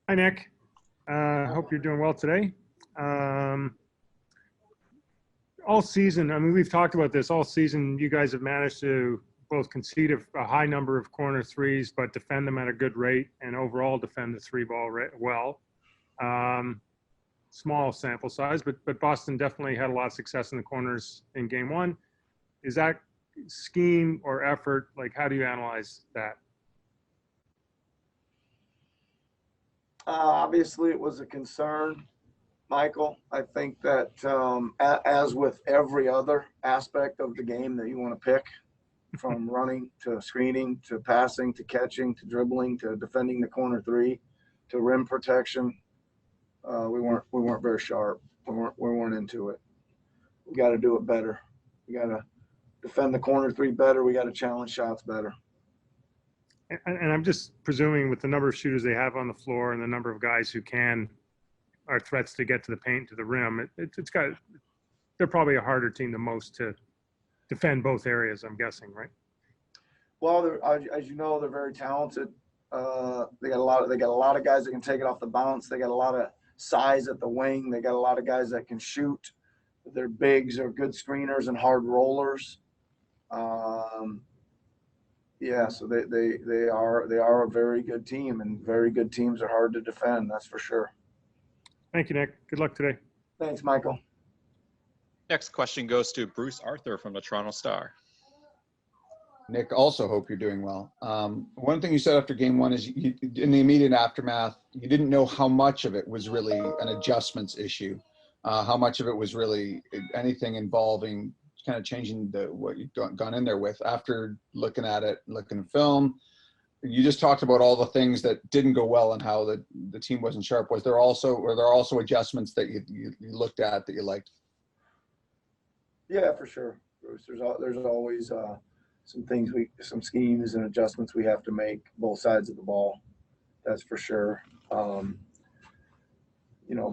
Hi, Nick. Hope you're doing well today. All season, I mean, we've talked about this all season. You guys have managed to both concede a high number of corner threes, but defend them at a good rate and overall defend the three ball well. Small sample size, but Boston definitely had a lot of success in the corners in game one. Is that scheme or effort, like, how do you analyze that? Obviously, it was a concern, Michael. I think that as with every other aspect of the game that you want to pick, from running to screening to passing to catching to dribbling to defending the corner three to rim protection, we weren't very sharp. We weren't into it. We got to do it better. We got to defend the corner three better. We got to challenge shots better. And I'm just presuming with the number of shooters they have on the floor and the number of guys who are threats to get to the paint, to the rim, they're probably a harder team than most to defend both areas, I'm guessing, right? Well, as you know, they're very talented. They got a lot of guys that can take it off the bounce. They got a lot of size at the wing. They got a lot of guys that can shoot. Their bigs are good screeners and hard rollers. Yeah, so they are a very good team, and very good teams are hard to defend. That's for sure. Thank you, Nick. Good luck today. Thanks, Michael. Next question goes to Bruce Arthur from the Toronto Star. Nick, also hope you're doing well. One thing you said after game one is in the immediate aftermath, you didn't know how much of it was really an adjustments issue, how much of it was really anything involving kind of changing what you've gone in there with. After looking at it, looking at film, you just talked about all the things that didn't go well and how the team wasn't sharp. Were there also adjustments that you looked at that you liked? Yeah, for sure, Bruce. There's always some schemes and adjustments we have to make both sides of the ball. That's for sure.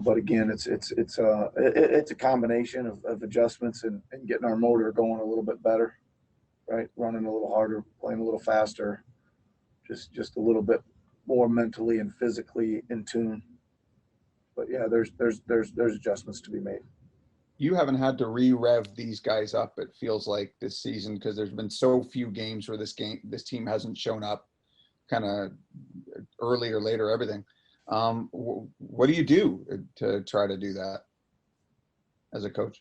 But again, it's a combination of adjustments and getting our motor going a little bit better, right? Running a little harder, playing a little faster, just a little bit more mentally and physically in tune. But yeah, there's adjustments to be made. You haven't had to re-rev these guys up, it feels like, this season, because there's been so few games where this team hasn't shown up kind of early or later, everything. What do you do to try to do that as a coach?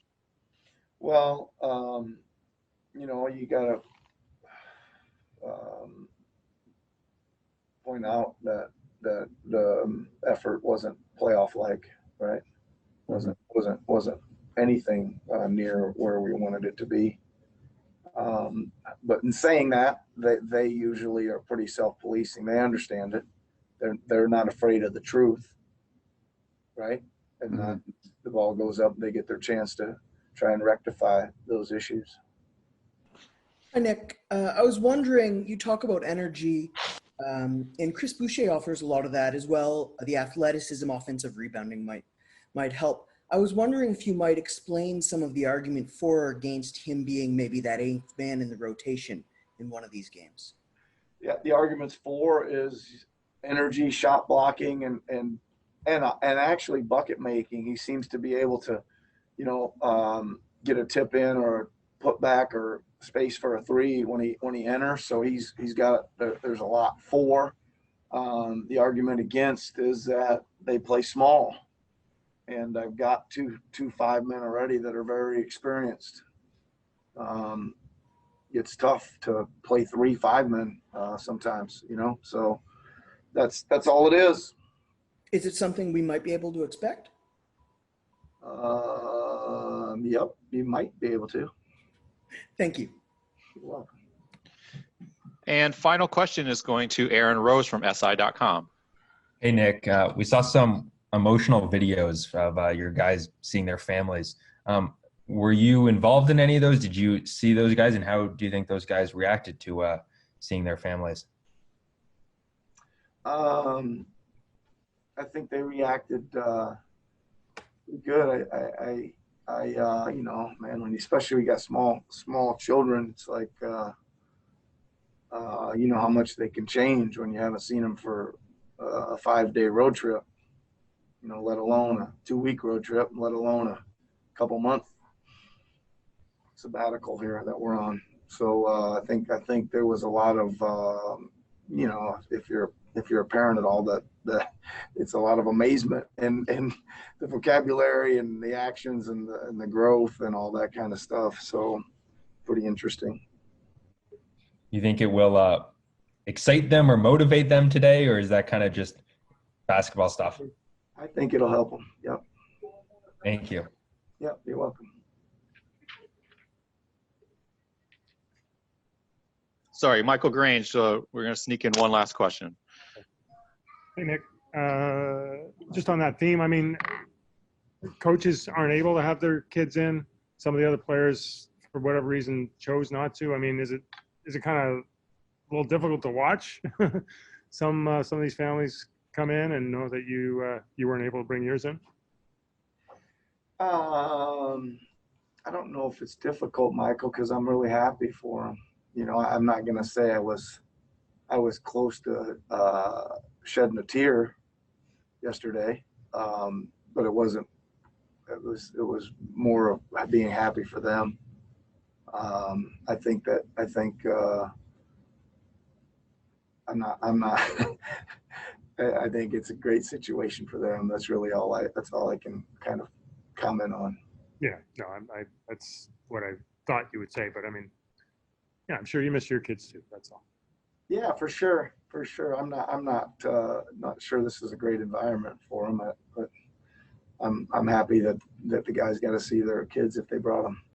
Well, you got to point out that the effort wasn't playoff-like, right? Wasn't anything near where we wanted it to be. But in saying that, they usually are pretty self-policing. They understand it. They're not afraid of the truth, right? And then the ball goes up, they get their chance to try and rectify those issues. Hi, Nick. I was wondering, you talk about energy, and Chris Boucher offers a lot of that as well. The athleticism, offensive rebounding might help. I was wondering if you might explain some of the argument for or against him being maybe that eighth man in the rotation in one of these games. Yeah, the arguments for is energy, shot blocking, and actually bucket making. He seems to be able to, get a tip in or put back or space for a three when he enters. So he's got there's a lot for. The argument against is that they play small, and I've got two 5 men already that are very experienced. It's tough to play 3 5 men sometimes, so that's all it is. Is it something we might be able to expect? Yep, you might be able to. Thank you. You're welcome. And final question is going to Aaron Rose from SI.com. Hey, Nick. We saw some emotional videos of your guys seeing their families. Were you involved in any of those? Did you see those guys, and how do you think those guys reacted to seeing their families? I think they reacted good. Man, especially when you got small children, it's like, how much they can change when you haven't seen them for a 5-day road trip, you know, let alone a 2-week road trip, let alone a couple month sabbatical here that we're on. So I think there was a lot of you know, if you're a parent at all, that it's a lot of amazement and the vocabulary and the actions and the growth and all that kind of stuff. So pretty interesting. You think it will excite them or motivate them today, or is that kind of just basketball stuff? I think it'll help them. Yep. Thank you. Yep. You're welcome. Sorry, Michael Grange. We're going to sneak in one last question. Hey, Nick, just on that theme, I mean, coaches aren't able to have their kids in. Some of the other players, for whatever reason, chose not to. I mean, is it kind of a little difficult to watch? Some of these families come in and know that you weren't able to bring yours in. I don't know if it's difficult, Michael, because I'm really happy for them. You know, I'm not going to say I was close to shedding a tear yesterday, but it wasn't. It was more of being happy for them. I think I'm not. I think it's a great situation for them. That's really all I can kind of comment on. Yeah, no, that's what I thought you would say, but I mean, yeah, I'm sure you miss your kids too. That's all. Yeah, for sure. I'm not sure this is a great environment for them, but I'm happy that the guys got to see their kids if they brought them.